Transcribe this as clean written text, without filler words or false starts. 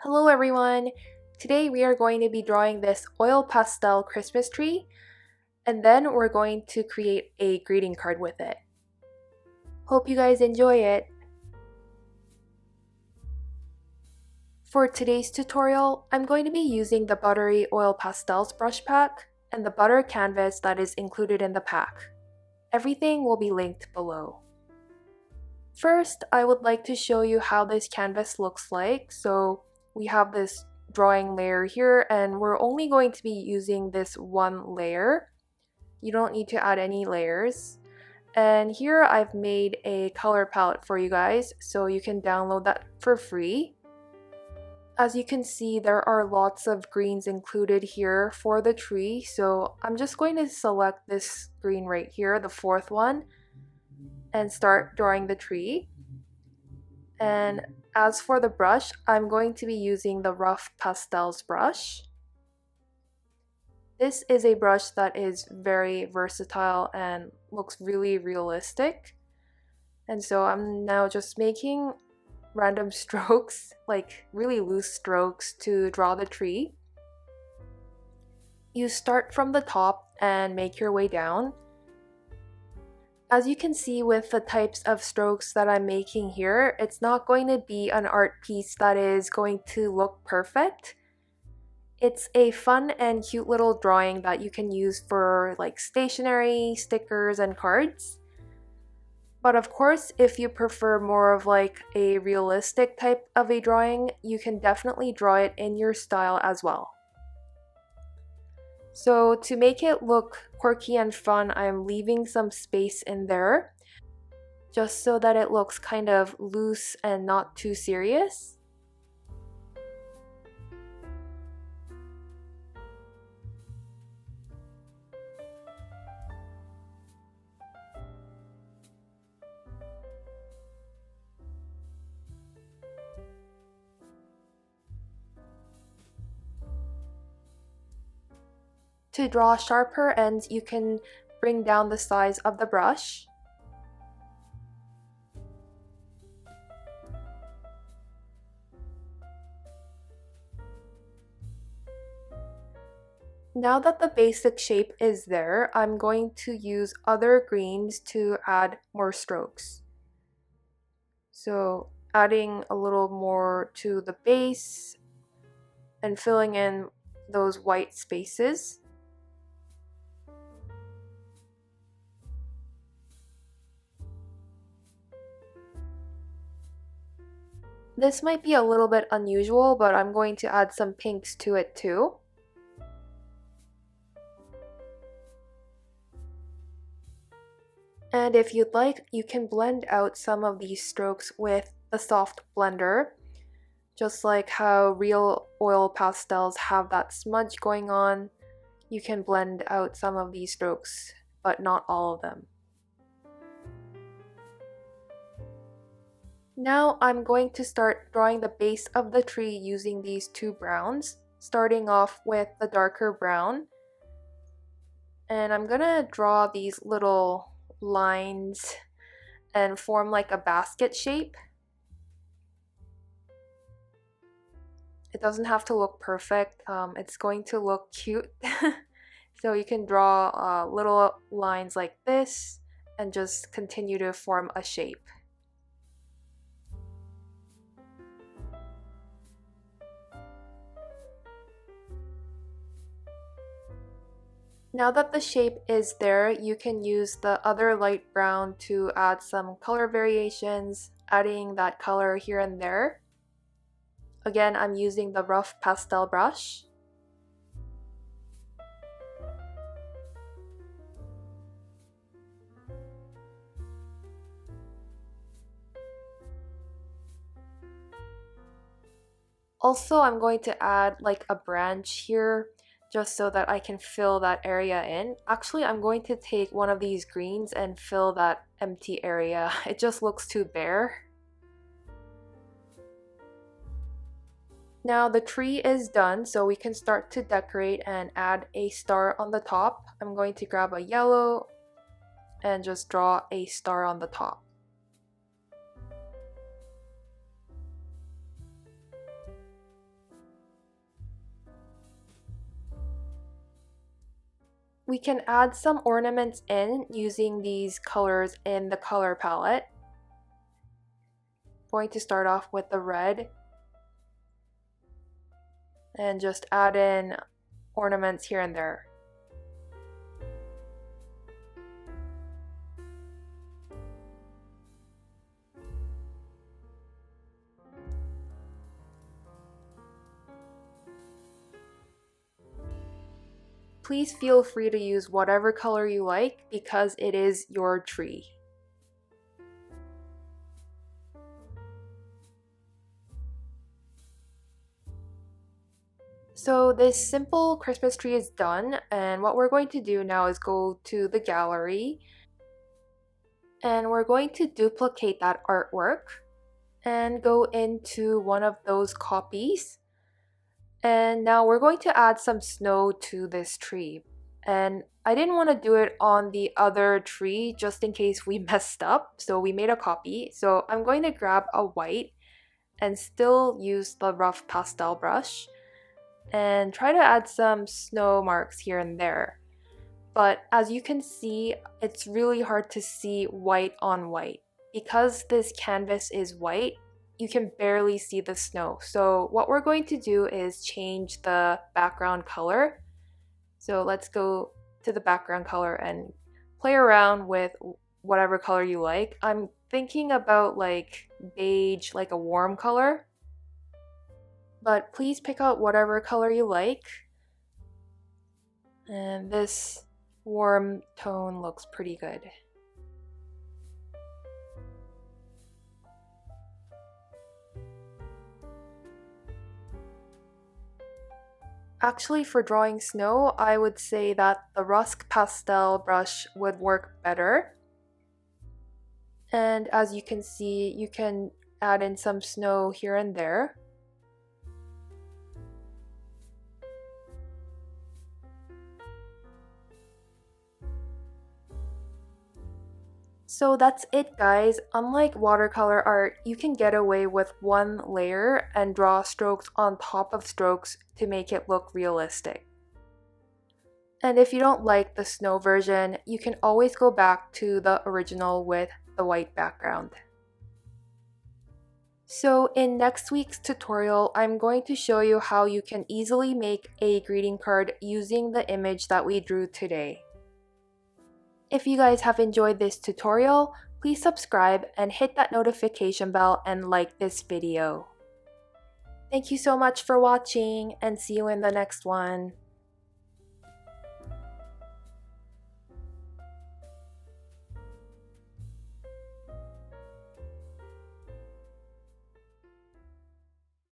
Hello everyone! Today we are going to be drawing this oil pastel Christmas tree, and then we're going to create a greeting card with it. Hope you guys enjoy it! For today's tutorial, I'm going to be using the Buttery Oil Pastels Brush pack and the butter canvas that is included in the pack. Everything will be linked below. First, I would like to show you how this canvas looks like. So we have this drawing layer here, and we're only going to be using this one layer. You don't need to add any layers. And here I've made a color palette for you guys, so you can download that for free. As you can see, there are lots of greens included here for the tree, so I'm just going to select this green right here, the fourth one, and start drawing the tree. And as for the brush, I'm going to be using the Rough Pastels brush. This is a brush that is very versatile and looks really realistic. And so I'm now just making random strokes, like really loose strokes, to draw the tree. You start from the top and make your way down. As you can see with the types of strokes that I'm making here, it's not going to be an art piece that is going to look perfect. It's a fun and cute little drawing that you can use for like stationery, stickers, and cards. But of course, if you prefer more of like a realistic type of a drawing, you can definitely draw it in your style as well. So to make it look quirky and fun, I'm leaving some space in there, just so that it looks kind of loose and not too serious. To draw sharper ends, you can bring down the size of the brush. Now that the basic shape is there, I'm going to use other greens to add more strokes. So adding a little more to the base and filling in those white spaces. This might be a little bit unusual, but I'm going to add some pinks to it too. And if you'd like, you can blend out some of these strokes with the soft blender, just like how real oil pastels have that smudge going on. You can blend out some of these strokes, but not all of them. Now I'm going to start drawing the base of the tree using these two browns, starting off with the darker brown. And I'm gonna draw these little lines and form like a basket shape. It doesn't have to look perfect, it's going to look cute. So you can draw little lines like this and just continue to form a shape. Now that the shape is there, you can use the other light brown to add some color variations, adding that color here and there. Again, I'm using the Rough Pastel brush. Also, I'm going to add like a branch here, just so that I can fill that area in. Actually, I'm going to take one of these greens and fill that empty area. It just looks too bare. Now the tree is done, so we can start to decorate and add a star on the top. I'm going to grab a yellow and just draw a star on the top. We can add some ornaments in using these colors in the color palette. I'm going to start off with the red and just add in ornaments here and there. Please feel free to use whatever color you like because it is your tree. So this simple Christmas tree is done, and what we're going to do now is go to the gallery and we're going to duplicate that artwork and go into one of those copies. And now we're going to add some snow to this tree. And I didn't want to do it on the other tree just in case we messed up, so we made a copy. So I'm going to grab a white and still use the rough pastel brush and try to add some snow marks here and there. But as you can see, it's really hard to see white on white. Because this canvas is white, you can barely see the snow. So what we're going to do is change the background color. So let's go to the background color and play around with whatever color you like. I'm thinking about like beige, like a warm color. But please pick out whatever color you like. And this warm tone looks pretty good. Actually, for drawing snow, I would say that the Rusk Pastel brush would work better. And as you can see, you can add in some snow here and there. So that's it, guys. Unlike watercolor art, you can get away with one layer and draw strokes on top of strokes to make it look realistic. And if you don't like the snow version, you can always go back to the original with the white background. So in next week's tutorial, I'm going to show you how you can easily make a greeting card using the image that we drew today. If you guys have enjoyed this tutorial, please subscribe and hit that notification bell and like this video. Thank you so much for watching and see you in the next one.